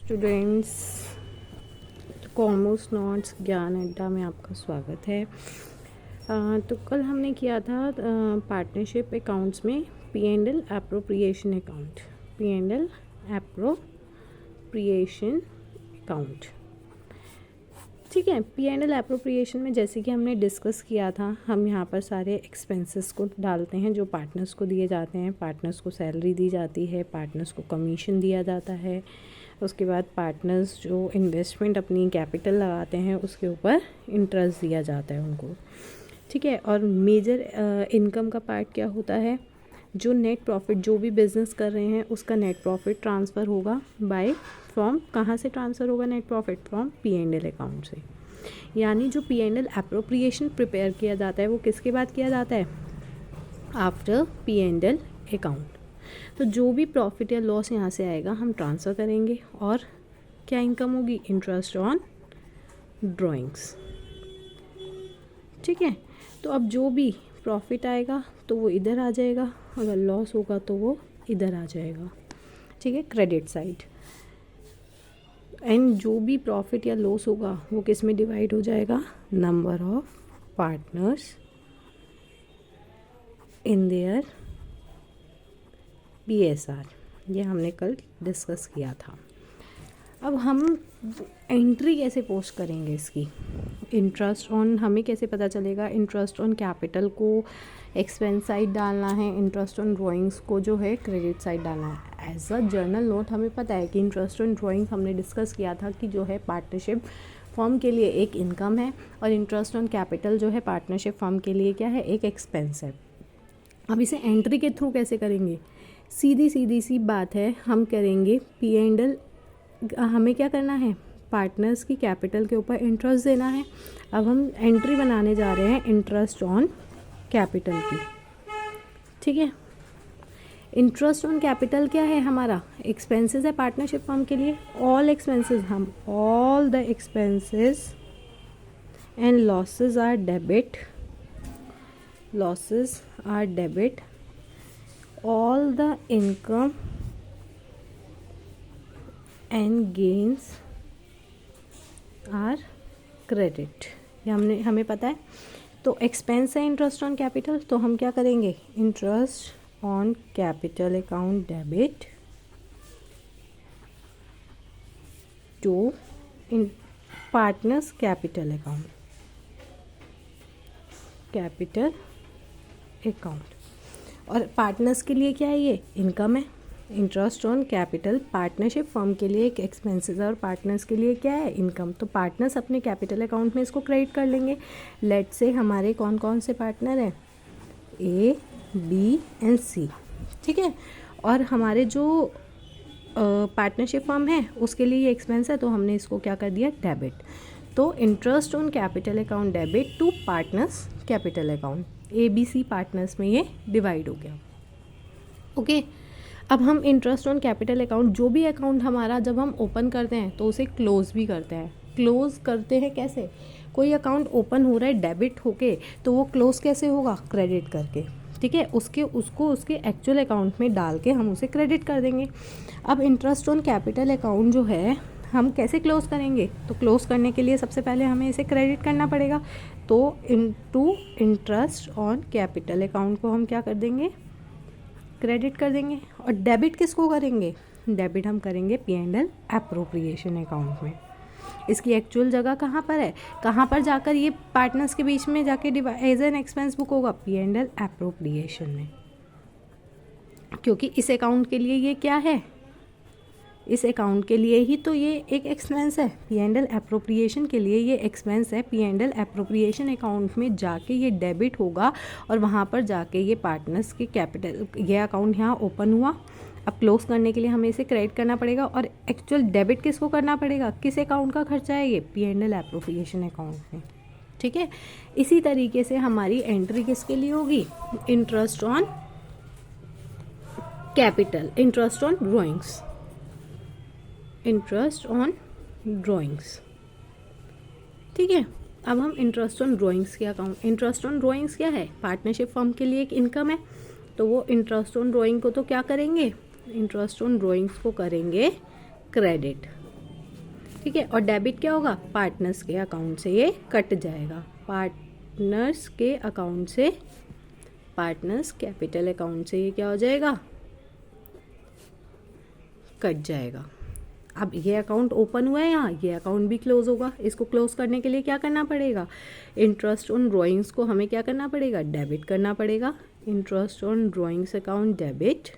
Students, commerce notes ज्ञान अड्डा में आपका स्वागत है। तो कल हमने किया था पार्टनरशिप अकाउंट्स में P and L appropriation account, P and L appropriation account. ठीक है, पी एंड एल एप्रोप्रिएशन में जैसे कि हमने डिस्कस किया था, हम यहाँ पर सारे एक्सपेंसेस को डालते हैं जो पार्टनर्स को दिए जाते हैं। पार्टनर्स को सैलरी दी जाती है, पार्टनर्स को कमीशन दिया जाता है। उसके बाद पार्टनर्स जो इन्वेस्टमेंट अपनी कैपिटल लगाते हैं उसके ऊपर इंटरेस्ट दिया जाता है उनको। ठीक है, और मेजर इनकम का पार्ट क्या होता है? जो नेट प्रॉफिट, जो भी बिज़नेस कर रहे हैं उसका नेट प्रॉफिट ट्रांसफ़र होगा फ्रॉम कहाँ से ट्रांसफ़र होगा net profit? From P and L account से। यानी जो P and L appropriation prepare किया जाता है वो किसके बाद किया जाता है? After P and L account. तो जो भी प्रॉफिट या लॉस यहाँ से आएगा हम ट्रांसफ़र करेंगे और क्या इनकम होगी? Interest on drawings. ठीक है, तो अब जो भी प्रॉफिट आएगा तो वो इधर आ जाएगा, अगर लॉस होगा तो वो इधर आ जाएगा। ठीक है, क्रेडिट साइड। एंड जो भी प्रॉफिट या लॉस होगा वो किस में डिवाइड हो जाएगा? Number of partners in their PSR। ये हमने कल डिस्कस किया था। अब हम एंट्री कैसे पोस्ट करेंगे इसकी? इंटरेस्ट ऑन, हमें कैसे पता चलेगा? इंटरेस्ट ऑन कैपिटल को एक्सपेंस साइड डालना है, इंटरेस्ट ऑन ड्राइंग्स को जो है क्रेडिट साइड डालना है। एज अ जर्नल नोट हमें पता है कि इंटरेस्ट ऑन ड्राइंग्स हमने डिस्कस किया था कि जो है पार्टनरशिप फर्म के लिए एक इनकम है, और इंटरेस्ट ऑन कैपिटल जो है पार्टनरशिप फर्म के लिए क्या है? एक एक्सपेंस है। अब इसे एंट्री के थ्रू कैसे करेंगे? सीधी सी बात है, हम करेंगे पी एंड एल। हमें क्या करना है? पार्टनर्स की कैपिटल के ऊपर इंटरेस्ट देना है। अब हम एंट्री बनाने जा रहे हैं इंटरेस्ट ऑन कैपिटल की। ठीक है, इंटरेस्ट ऑन कैपिटल क्या है? हमारा एक्सपेंसेस है पार्टनरशिप फर्म के लिए। ऑल एक्सपेंसेस, हम all the expenses and losses are debit, losses are debit, all the income and gains are credit। ये हमें पता है। तो एक्सपेंस है इंटरेस्ट ऑन कैपिटल, तो हम क्या करेंगे? Interest on capital account debit to इन partners capital account, capital account. और पार्टनर्स के लिए क्या है? ये इनकम है। Interest on capital partnership firm के लिए एक एक्सपेंसेस है और पार्टनर्स के लिए क्या है? इनकम। तो पार्टनर्स अपने कैपिटल अकाउंट में इसको क्रेडिट कर लेंगे। लेट से हमारे कौन कौन से पार्टनर हैं? A, B and C। ठीक है, और हमारे जो पार्टनरशिप फर्म है उसके लिए ये एक्सपेंस है, तो हमने इसको क्या कर दिया? डेबिट। तो interest on capital account debit to partners capital account, ABC partners में ये डिवाइड हो गया। ओके, अब हम इंटरेस्ट ऑन कैपिटल अकाउंट, जो भी अकाउंट हमारा जब हम ओपन करते हैं तो उसे क्लोज भी करते हैं। क्लोज करते हैं कैसे? कोई अकाउंट ओपन हो रहा है डेबिट होके, तो वो क्लोज कैसे होगा? क्रेडिट करके। ठीक है, उसको उसके एक्चुअल अकाउंट में डाल के हम उसे क्रेडिट कर देंगे। अब इंटरेस्ट ऑन कैपिटल अकाउंट जो है हम कैसे क्लोज करेंगे? तो क्लोज करने के लिए सबसे पहले हमें इसे क्रेडिट करना पड़ेगा। तो into interest on capital account को हम क्या कर देंगे? क्रेडिट कर देंगे। और डेबिट किसको करेंगे? डेबिट हम करेंगे P and L appropriation account में। इसकी एक्चुअल जगह कहाँ पर है? कहाँ पर जाकर ये पार्टनर्स के बीच में जाके एज एन एक्सपेंस बुक होगा? पी एंड एल एप्रोप्रिएशन में, क्योंकि इस अकाउंट के लिए ये क्या है? इस अकाउंट के लिए ही तो ये एक एक्सपेंस है। पी एंड एल एप्रोप्रिएशन के लिए ये एक्सपेंस है। P and L appropriation account में जाके ये डेबिट होगा और वहाँ पर जाके ये पार्टनर्स के कैपिटल, ये अकाउंट यहाँ ओपन हुआ। अब क्लोज करने के लिए हमें इसे क्रेडिट करना पड़ेगा, और एक्चुअल डेबिट किसको करना पड़ेगा? किस अकाउंट का खर्चा है ये? P and L appropriation account में। ठीक है, इसी तरीके से हमारी एंट्री किसके लिए होगी? Interest on capital, interest on drawings, interest on drawings. ठीक है, अब हम इंटरेस्ट ऑन ड्राइंग्स के अकाउंट, इंटरेस्ट ऑन ड्राइंग्स क्या है? पार्टनरशिप फर्म के लिए एक इनकम है, तो वो इंटरेस्ट ऑन ड्राइंग को तो क्या करेंगे? इंटरेस्ट ऑन ड्राइंग्स को करेंगे क्रेडिट। ठीक है। और डेबिट क्या होगा, पार्टनर्स के अकाउंट से ये कट जाएगा, पार्टनर्स के अकाउंट से, पार्टनर्स कैपिटल अकाउंट से ये क्या हो जाएगा, कट जाएगा। अब ये अकाउंट ओपन हुआ है यहाँ, ये अकाउंट भी क्लोज होगा। इसको क्लोज करने के लिए क्या करना पड़ेगा, इंटरेस्ट ऑन ड्रॉइंग्स को हमें क्या करना पड़ेगा, डेबिट करना पड़ेगा। Interest on drawings account debit,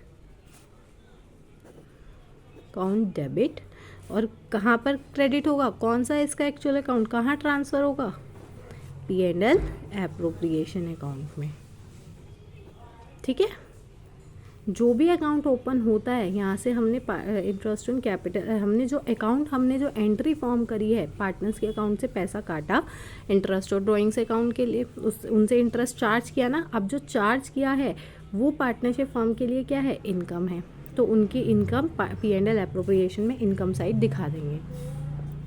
account debit. और कहाँ पर क्रेडिट होगा, कौन सा इसका एक्चुअल अकाउंट, कहाँ ट्रांसफ़र होगा, P&L एप्रोप्रिएशन अकाउंट में। ठीक है। जो भी अकाउंट ओपन होता है यहाँ से हमने इंटरेस्ट ऑन कैपिटल, हमने जो एंट्री फॉर्म करी है, पार्टनर्स के अकाउंट से पैसा काटा इंटरेस्ट और ड्राइंग्स अकाउंट के लिए, उनसे इंटरेस्ट चार्ज किया ना। अब जो चार्ज किया है वो पार्टनरशिप फर्म के लिए क्या है, इनकम है, तो उनकी इनकम P&L एप्रोप्रिएशन में इनकम साइड दिखा देंगे।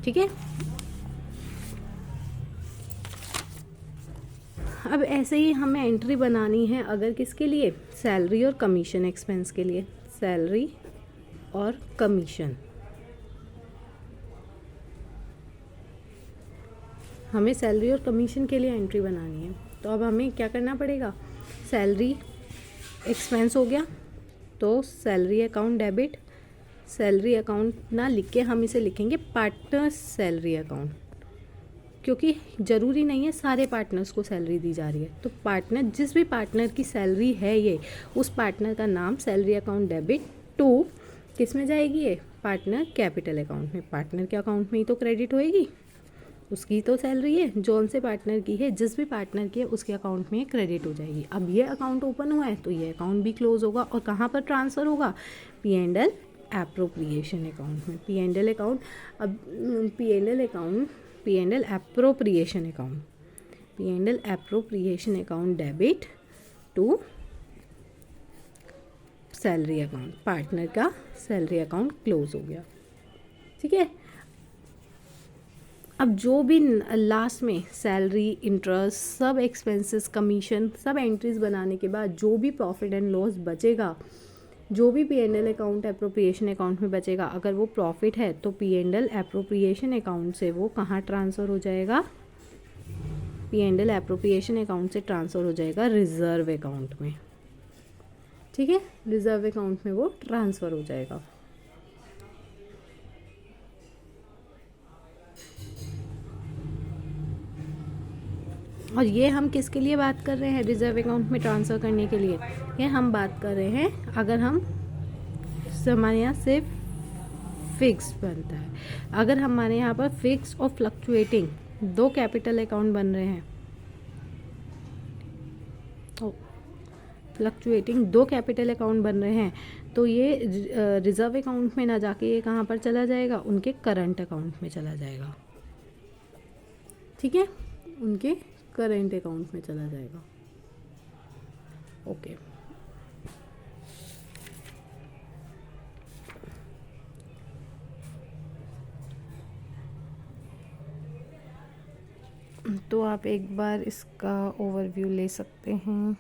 ठीक है। अब ऐसे ही हमें एंट्री बनानी है अगर किसके लिए, सैलरी और कमीशन एक्सपेंस के लिए, सैलरी और कमीशन। हमें सैलरी और कमीशन के लिए एंट्री बनानी है। तो अब हमें क्या करना पड़ेगा, सैलरी एक्सपेंस हो गया तो salary account debit, salary account ना लिख के हम इसे लिखेंगे पार्टनर्स सैलरी अकाउंट, क्योंकि ज़रूरी नहीं है सारे पार्टनर्स को सैलरी दी जा रही है। तो पार्टनर, जिस भी पार्टनर की सैलरी है ये, उस पार्टनर का नाम सैलरी अकाउंट डेबिट टू किस में जाएगी, ये पार्टनर कैपिटल अकाउंट में। पार्टनर के अकाउंट में ही तो क्रेडिट होएगी, उसकी तो सैलरी है, जौन से पार्टनर की है, जिस भी पार्टनर की है उसके अकाउंट में क्रेडिट हो जाएगी। अब ये अकाउंट ओपन हुआ है तो ये अकाउंट भी क्लोज होगा, और कहाँ पर ट्रांसफ़र होगा, P&L एप्रोप्रिएशन अकाउंट में। P&L अकाउंट, अब P&L account, P&L appropriation account, P&L appropriation account debit to salary account, partner का सैलरी अकाउंट क्लोज हो गया। ठीक है। अब जो भी लास्ट में सैलरी, इंटरेस्ट, सब एक्सपेंसेस, कमीशन, सब एंट्रीज बनाने के बाद जो भी प्रॉफिट एंड लॉस बचेगा, जो भी P&L अकाउंट एप्रोप्रिएशन अकाउंट में बचेगा, अगर वो प्रॉफिट है तो P&L एप्रोप्रिएशन अकाउंट से वो कहाँ ट्रांसफ़र हो जाएगा, P&L एप्रोप्रिएशन अकाउंट से ट्रांसफ़र हो जाएगा रिजर्व अकाउंट में। ठीक है। रिजर्व अकाउंट में वो ट्रांसफ़र हो जाएगा। और ये हम किसके लिए बात कर रहे हैं, रिजर्व अकाउंट में ट्रांसफ़र करने के लिए, ये हम बात कर रहे हैं अगर हमारे यहाँ सिर्फ फिक्स बनता है, अगर हमारे यहाँ पर फिक्स और फ्लक्चुएटिंग दो कैपिटल अकाउंट बन रहे हैं, फ्लक्चुएटिंग दो कैपिटल अकाउंट बन रहे हैं, तो ये रिजर्व अकाउंट में ना जाके ये कहाँ पर चला जाएगा, उनके करंट अकाउंट में चला जाएगा। ठीक है, उनके करेंट अकाउंट में चला जाएगा। ओके। तो आप एक बार इसका ओवरव्यू ले सकते हैं।